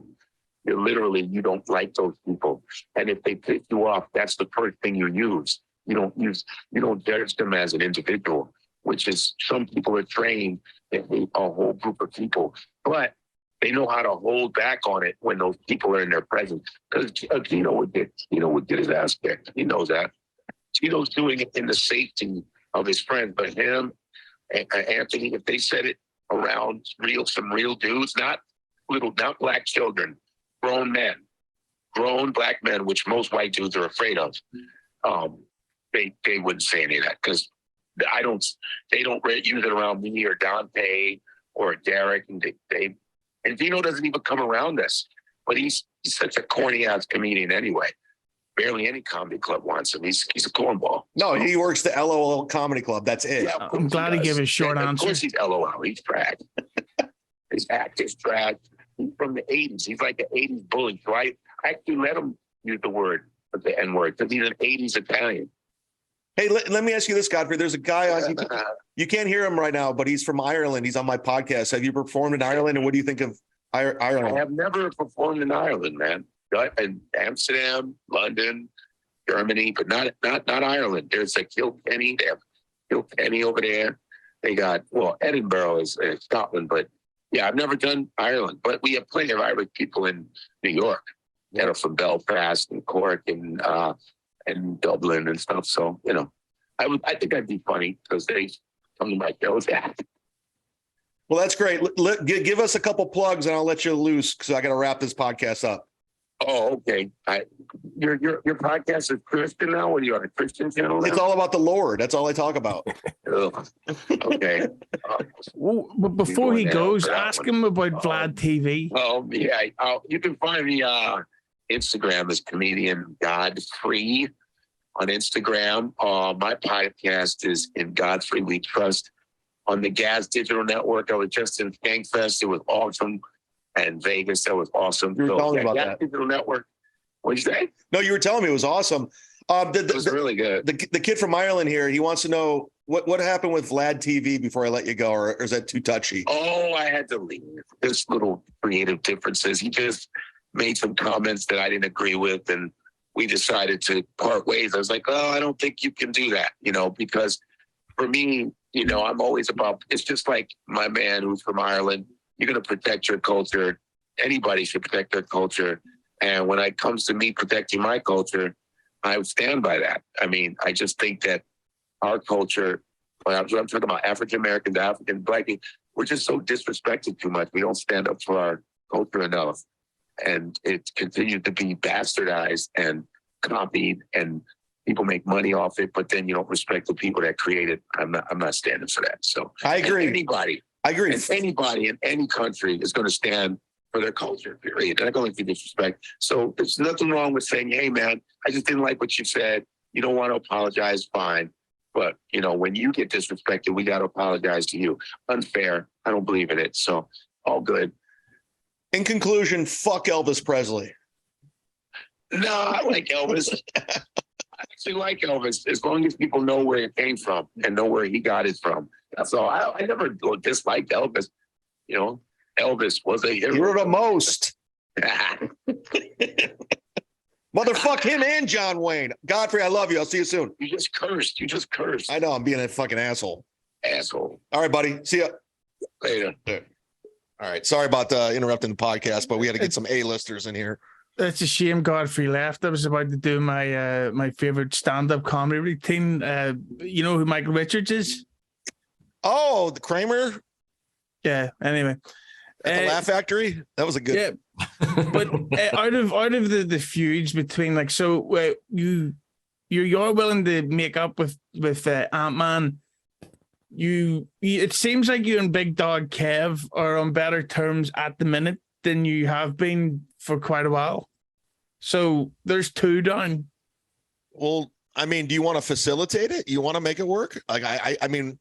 You don't like those people. And if they piss you off, that's the first thing you use. You don't judge them as an individual, which is, some people are trained to hate a whole group of people, but they know how to hold back on it when those people are in their presence. Because Geno would get his ass kicked. He knows that. Geno's doing it in the safety of his friends, but him and Anthony, if they said it around some real dudes, not black children, grown black men, which most white dudes are afraid of, they wouldn't say any of that, because they don't use it around me or Dante or Derek, and Geno doesn't even come around us, but he's such a corny ass comedian anyway. Barely any comedy club wants him. He's a cornball. No, he works the LOL Comedy Club. That's it. Yeah, I'm glad he gave a short answer. Of course he's LOL. He's drag. His act is drag. He's from the 80s. He's like an 80s bully. So I actually let him use the N-word, because he's an 80s Italian. Hey, let me ask you this, Godfrey. There's a guy on, you can't hear him right now, but he's from Ireland. He's on my podcast. Have you performed in Ireland? And what do you think of Ireland? I have never performed in Ireland, man. In Amsterdam, London, Germany, but not Ireland. There's like Kilkenny. They have Kilkenny over there. They got, Edinburgh is Scotland, but yeah, I've never done Ireland. But we have plenty of Irish people in New York, from Belfast and Cork and Dublin and stuff. So I think I'd be funny because they come to my shows. Well, that's great. Give us a couple plugs and I'll let you loose because I got to wrap this podcast up. Oh, okay. Your podcast is Christian now? What are you on, a Christian channel now? It's all about the Lord. That's all I talk about. Okay. But before he goes, ask him about Vlad TV. Oh, yeah. You can find me Instagram as comedian Godfrey on Instagram. My podcast is In Godfrey We Trust on the Gaz Digital Network. I was just in Skankfest. It was awesome. And Vegas, that was awesome. You were telling me about that. Digital Network. What'd you say? No, you were telling me it was awesome. It was really good. The kid from Ireland here, he wants to know what happened with Vlad TV before I let you go, or is that too touchy? Oh, I had to leave. There's little creative differences. He just made some comments that I didn't agree with, and we decided to part ways. I was like, oh, I don't think you can do that, because for me, I'm always about, it's just like my man who's from Ireland. You're going to protect your culture. Anybody should protect their culture. And when it comes to me protecting my culture, I would stand by that. I mean, I just think that our culture, I'm talking about African Americans, African Black people, we're just so disrespected too much. We don't stand up for our culture enough. And it continues to be bastardized and copied, and people make money off it, but then you don't respect the people that create it. I'm not standing for that. So I agree. Anybody in any country is going to stand for their culture, period. They're not going to disrespect. So there's nothing wrong with saying, hey, man, I just didn't like what you said. You don't want to apologize, fine. But, you know, when you get disrespected, we got to apologize to you. Unfair. I don't believe in it. So all good. In conclusion, fuck Elvis Presley. No, I like Elvis. I actually like Elvis as long as people know where it came from and know where he got it from. That's all. I never disliked Elvis. You know, Elvis was a hero. You're the most. Motherfuck him and John Wayne. Godfrey, I love you. I'll see you soon. You just cursed. I know. I'm being a fucking asshole. Asshole. All right, buddy. See ya. Later. All right. Sorry about interrupting the podcast, but we had to get some A-listers in here. It's a shame Godfrey left. I was about to do my my favorite stand-up comedy routine. You know who Michael Richards is? Oh, the Kramer? Yeah. Anyway. At the Laugh Factory? That was a good. Yeah. But out of the feuds between, like, so you're willing to make up with Ant-Man. It seems like you and Big Dog Kev are on better terms at the minute than you have been for quite a while. So there's two down. Well, I mean, do you want to facilitate it? You want to make it work? Like, I mean,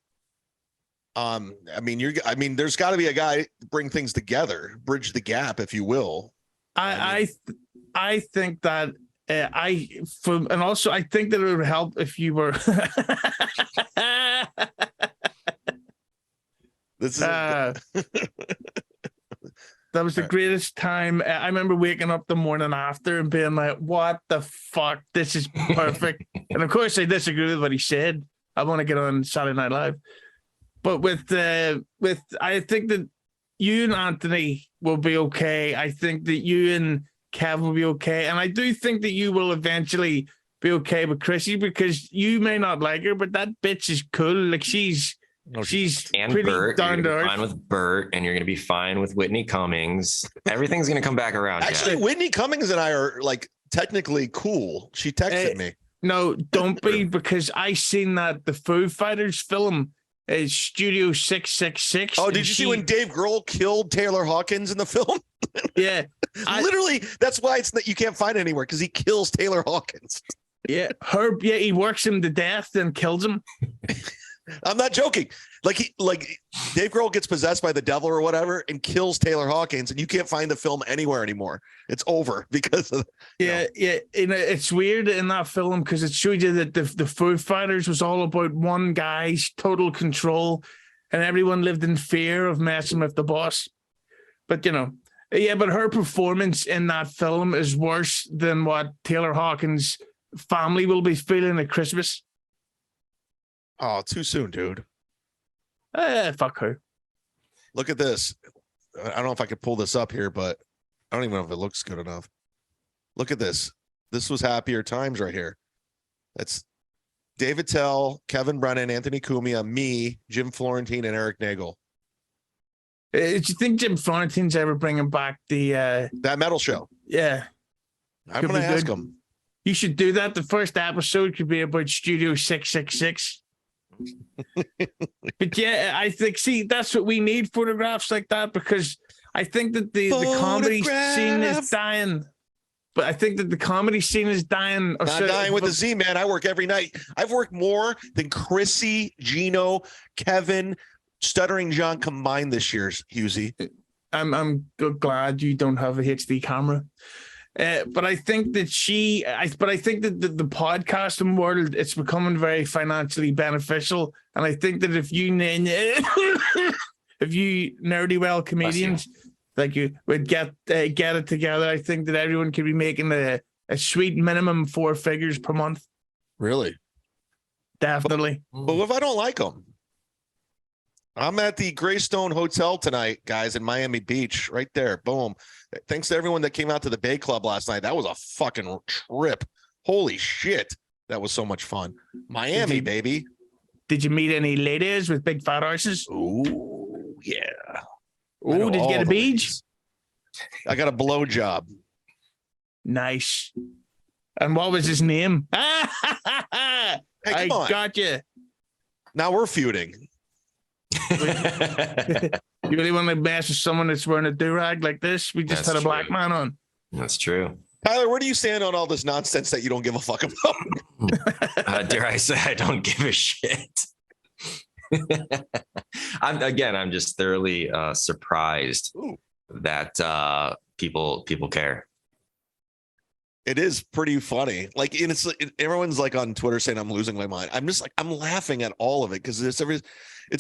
there's got to be a guy to bring things together, bridge the gap, if you will. I think that and also I think that it would help if you were. This is that was the greatest time. I remember waking up the morning after and being like, "What the fuck? This is perfect." And of course, I disagree with what he said. I want to get on Saturday Night Live, but with I think that you and Anthony will be okay. I think that you and Kev will be okay, and I do think that you will eventually be okay with Chrissy, because you may not like her, but that bitch is cool. Like she's and pretty Bert, down to earth. fine with Bert, and you're gonna be fine with Whitney Cummings. Everything's gonna come back around. Actually, Whitney Cummings and I are like technically cool. She texted me. No, don't be, because I seen that the Foo Fighters film is Studio 666. Oh, did you see when Dave Grohl killed Taylor Hawkins in the film? Yeah, literally. That's why you can't find it anywhere, because he kills Taylor Hawkins. Yeah, he works him to death and kills him. I'm not joking. Like Dave Grohl gets possessed by the devil or whatever and kills Taylor Hawkins, and you can't find the film anywhere anymore. It's over because of yeah. It's weird in that film because it showed you that the Foo Fighters was all about one guy's total control, and everyone lived in fear of messing with the boss. But but her performance in that film is worse than what Taylor Hawkins' family will be feeling at Christmas. Oh, too soon, dude. Fuck her. Look at this. I don't know if I could pull this up here, but I don't even know if it looks good enough. Look at this. This was Happier Times right here. That's David Tell, Kevin Brennan, Anthony Cumia, me, Jim Florentine, and Eric Nagel. Do you think Jim Florentine's ever bringing back the that metal show? Yeah. I'm going to ask him. You should do that. The first episode could be about Studio 666. But yeah, I think, that's what we need, photographs like that, because I think that the comedy scene is dying. But I think that the comedy scene is dying. Not dying with the Z, man. I work every night. I've worked more than Chrissy, Geno, Kevin, Stuttering John combined this year, Husey. I'm glad you don't have a HD camera. But I think that I think that the podcasting world, it's becoming very financially beneficial. And I think that if you nerdy well comedians like you would get it together, I think that everyone could be making a sweet minimum 4 figures per month. Really? Definitely. But if I don't like them? I'm at the Greystone Hotel tonight, guys, in Miami Beach, right there. Boom. Thanks to everyone that came out to the Bay Club last night. That was a fucking trip. Holy shit. That was so much fun. Miami, baby. Did you meet any ladies with big fat arses? Ooh, yeah. Ooh, did you get a beach? I got a blowjob. Nice. And what was his name? Hey, I got you. Now we're feuding. You really want to mess with someone that's wearing a do-rag like this? We just had a black man on. That's true. Tyler, where do you stand on all this nonsense that you don't give a fuck about? Dare I say I don't give a shit. I'm just thoroughly surprised that people care. It is pretty funny. Like, and everyone's like on Twitter saying I'm losing my mind. I'm just like, I'm laughing at all of it because it's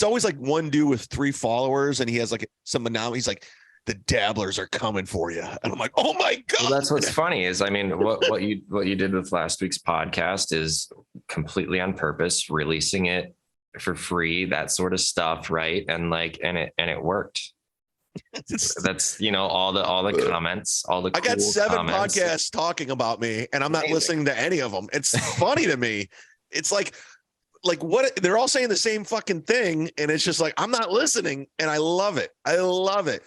always like one dude with 3 followers and he has like some anomaly. He's like, the dabblers are coming for you, and I'm like, oh my god. Well, that's what's funny is, I mean, what you did with last week's podcast is completely on purpose, releasing it for free, that sort of stuff, right? And it worked. That's all the comments, all the. I got 7 comments. podcasts talking about me, and I'm not listening to any of them. It's funny to me. It's like what they're all saying the same fucking thing, and it's just like I'm not listening, and I love it. I love it.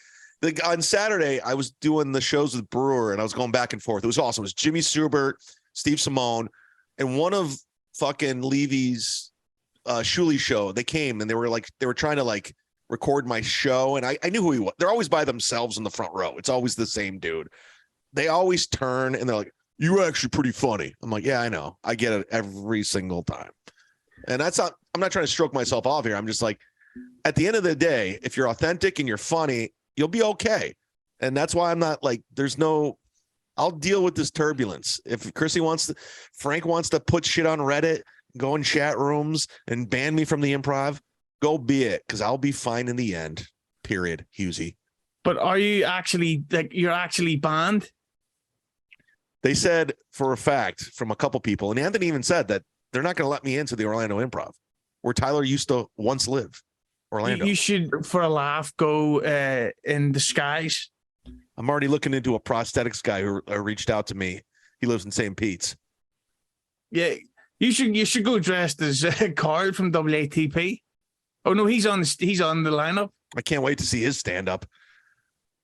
On Saturday, I was doing the shows with Brewer, and I was going back and forth. It was awesome. It was Jimmy Subert, Steve Simone, and one of fucking Levy's Shuley show. They came and they were trying to record my show, and I knew who he was. They're always by themselves in the front row. It's always the same dude. They always turn and they're like, "You were actually pretty funny." I'm like, "Yeah, I know. I get it every single time." And I'm not trying to stroke myself off here. I'm just like, at the end of the day, if you're authentic and you're funny, you'll be okay. And that's why I'm not like, I'll deal with this turbulence. If Frank wants to put shit on Reddit, go in chat rooms and ban me from the improv, go be it. Cause I'll be fine in the end. Period. Husey. But are you actually you're actually banned? They said for a fact from a couple people, and Anthony even said that they're not going to let me into the Orlando Improv where Tyler used to once live. Orlando. You should, for a laugh, go in disguise. I'm already looking into a prosthetics guy who reached out to me. He lives in St. Pete's. Yeah, you should go dressed as Carl from WATP. Oh no, he's on the lineup. I can't wait to see his stand up.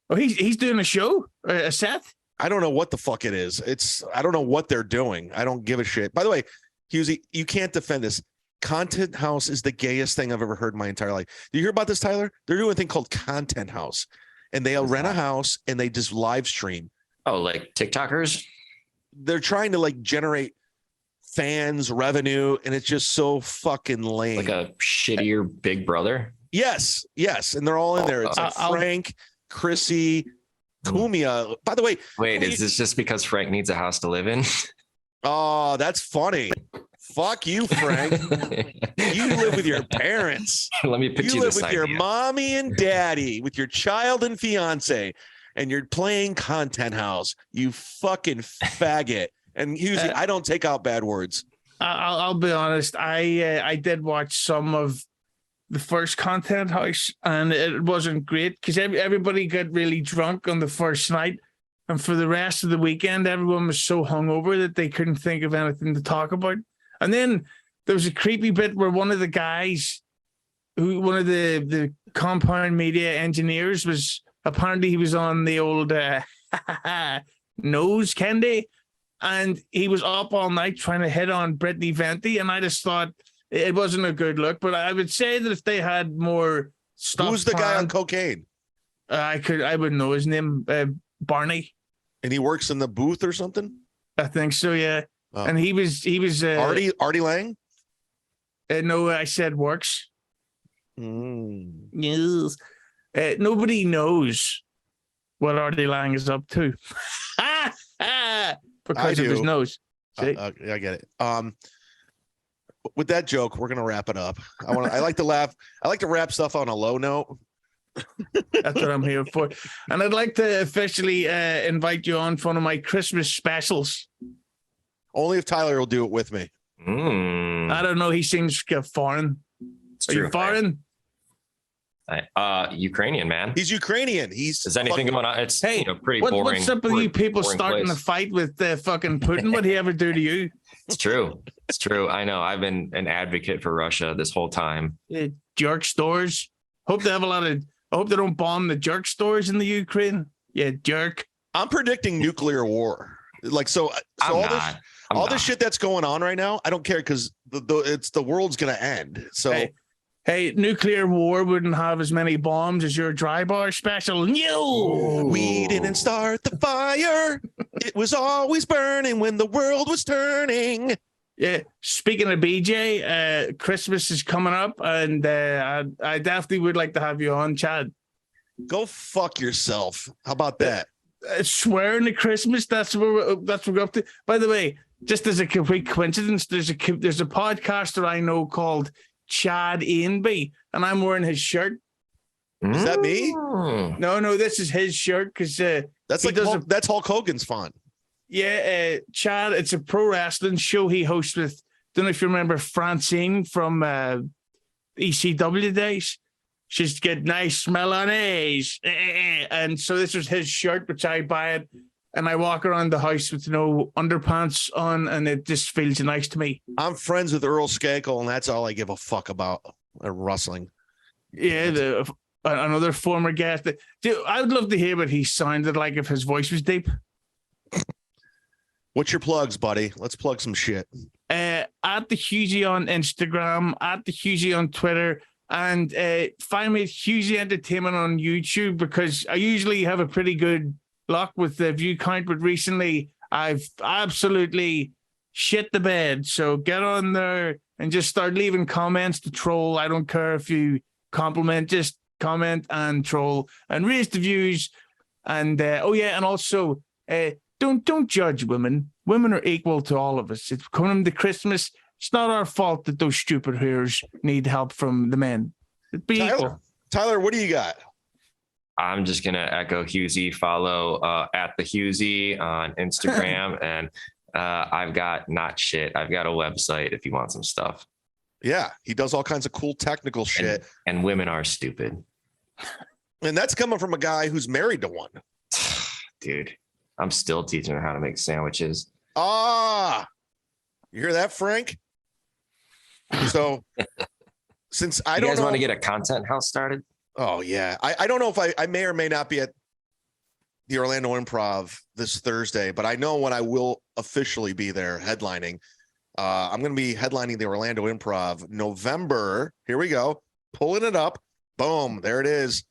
Oh, he's doing a show, a set. I don't know what the fuck it is. I don't know what they're doing. I don't give a shit. By the way, Husey, you can't defend this. Content House is the gayest thing I've ever heard in my entire life. Do you hear about this, Tyler? They're doing a thing called Content House, and they'll rent a house and they just live stream. Oh, like TikTokers? They're trying to generate fans, revenue, and it's just so fucking lame. Like a shittier Big Brother? Yes. And they're all in there. It's Frank, Chrissy, Kumia. By the way. Wait, is this just because Frank needs a house to live in? Oh, that's funny. Fuck you, Frank. You live with your parents. Let me pitch you live this with your mommy and daddy, with your child and fiance, and you're playing Content House. You fucking faggot. And usually, I don't take out bad words. I'll be honest. I did watch some of the first Content House, and it wasn't great because everybody got really drunk on the first night. And for the rest of the weekend, everyone was so hungover that they couldn't think of anything to talk about. And then there was a creepy bit where one of the guys, one of the compound media engineers, was apparently he was on the old nose candy, and he was up all night trying to hit on Brittany Venti. And I just thought it wasn't a good look. But I would say that if they had more stuff, who's the guy on cocaine? I wouldn't know his name. Barney. And he works in the booth or something? I think so, yeah. Oh. And he was Artie Lang? No, I said works. Yes. Nobody knows what Artie Lang is up to. Because of his nose. I get it. With that joke, we're gonna wrap it up. I like to laugh. I like to wrap stuff on a low note. That's what I'm here for. And I'd like to officially invite you on for one of my Christmas specials. Only if Tyler will do it with me. I don't know. He seems foreign. Are you foreign? Ukrainian, man. He's Ukrainian. Is anything going on? It's pretty boring. What's up with you people starting a fight with fucking Putin? What'd he ever do to you? It's true. It's true. I know. I've been an advocate for Russia this whole time. Jerk stores. Hope they have a lot of. I hope they don't bomb the jerk stores in the Ukraine. Yeah, jerk. I'm predicting nuclear war. All this shit that's going on right now, I don't care because the world's gonna end. So Hey, nuclear war wouldn't have as many bombs as your dry bar special. No, we didn't start the fire. It was always burning when the world was turning. Yeah. Speaking of BJ, Christmas is coming up, and I definitely would like to have you on, Chad. Go fuck yourself. How about that? Swearing to Christmas. That's what we're up to. By the way, just as a complete coincidence, there's a podcaster I know called Chad Ainby, and I'm wearing his shirt. Is that me? No, this is his shirt because that's that's Hulk Hogan's font. Yeah, Chad. It's a pro wrestling show he hosts with. Don't know if you remember Francine from ECW days. She's got nice smell on A's, and so this was his shirt, which I buy it. And I walk around the house with no underpants on, and it just feels nice to me. I'm friends with Earl Skakel, and that's all I give a fuck about wrestling. Yeah, another former guest. Dude, I would love to hear what he sounded like if his voice was deep. What's your plugs, buddy? Let's plug some shit. At the Hughesy on Instagram, at the Hughesy on Twitter, and find me at Hughesy Entertainment on YouTube, because I usually have a pretty good luck with the view count, but recently I've absolutely shit the bed. So get on there and just start leaving comments to troll. I don't care if you compliment, just comment and troll and raise the views. And and also don't judge women. Women are equal to all of us. It's coming to Christmas. It's not our fault that those stupid hairs need help from the men. It'd be equal. Tyler, what do you got? I'm just going to echo Hughesy, follow at the Hughesy on Instagram. And I've got I've got a website if you want some stuff. Yeah, he does all kinds of cool technical shit. And women are stupid. And that's coming from a guy who's married to one. Dude, I'm still teaching her how to make sandwiches. Ah, you hear that, Frank? So since I don't know. You guys want to get a content house started? Oh, yeah. I don't know if I may or may not be at the Orlando Improv this Thursday, but I know when I will officially be there headlining. I'm going to be headlining the Orlando Improv November. Here we go. Pulling it up. Boom. There it is.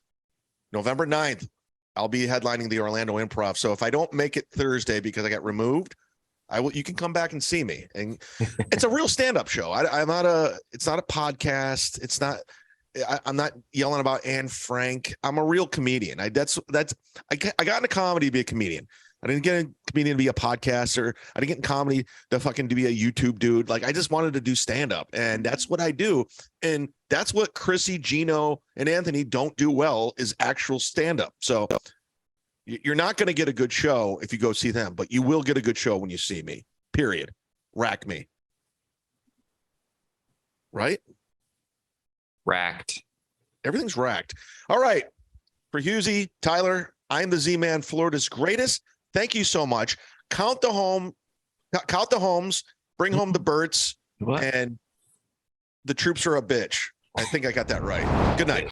November 9th. I'll be headlining the Orlando Improv. So if I don't make it Thursday because I got removed, you can come back and see me. And it's a real stand-up show. It's not a podcast. I'm not yelling about Anne Frank. I'm a real comedian. I got into comedy to be a comedian. I didn't get a comedian to be a podcaster. I didn't get in comedy to be a YouTube dude. Like, I just wanted to do stand-up, and that's what I do. And that's what Chrissy, Geno, and Anthony don't do well, is actual stand-up. So you're not going to get a good show if you go see them, but you will get a good show when you see me, period. Rack me. Right? Racked. Everything's racked. All right. For Hughesy, Tyler, I'm the Z-Man, Florida's greatest. Thank you so much. Count the homes, bring home the Berts, and the troops are a bitch. I think I got that right. Good night.